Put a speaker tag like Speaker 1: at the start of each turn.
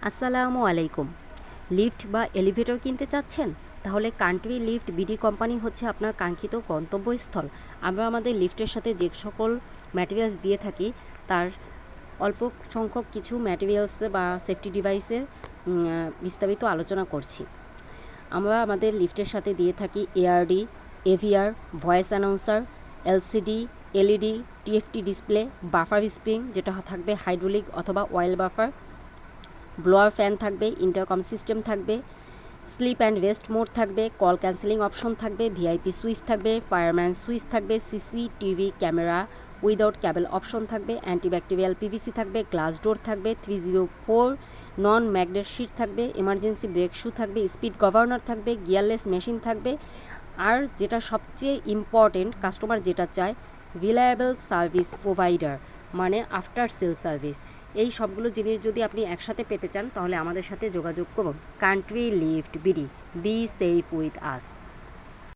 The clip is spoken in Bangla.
Speaker 1: আসসালামু আলাইকুম। লিফট বা এলিভেটর কিনতে চাচ্ছেন? তাহলে কান্ট্রি লিফট বিডি কোম্পানি হচ্ছে আপনার কাঙ্ক্ষিত গন্তব্যস্থল। আমরা আমাদের লিফটের সাথে যে সকল ম্যাটেরিয়ালস দিয়ে থাকি তার অল্প সংখ্যক কিছু ম্যাটেরিয়ালসে বা সেফটি ডিভাইসের বিস্তারিত আলোচনা করছি। আমরা আমাদের লিফটের সাথে দিয়ে থাকি ARD, AVR, voice announcer, LCD, LED, TFT display, buffer spring যেটা থাকবে হাইড্রোলিক অথবা অয়েল বাফার, ব্লোয়ার ফ্যান থাকবে, ইন্টারকম সিস্টেম থাকবে, স্লিপ অ্যান্ড রেস্ট মোড থাকবে, কল ক্যান্সেলিং অপশন থাকবে, ভিআইপি সুইচ থাকবে, ফায়ারম্যান সুইচ থাকবে, CCTV camera without cable option থাকবে, অ্যান্টিব্যাকটেরিয়াল পিভিসি থাকবে, গ্লাস ডোর থাকবে, 304 নন ম্যাগনেট শিট থাকবে, এমার্জেন্সি ব্রেক শু থাকবে, স্পিড গভর্নর থাকবে, গিয়ারলেস মেশিন থাকবে। আর যেটা সবচেয়ে ইম্পর্টেন্ট, কাস্টমার যেটা চায়, রিলায়েবল সার্ভিস প্রোভাইডার, মানে আফটার সেল সার্ভিস। এই সবগুলো জিনিস যদি আপনি একসাথে পেতে চান তাহলে আমাদের সাথে যোগাযোগ করুন। Country lift BD, be safe with us.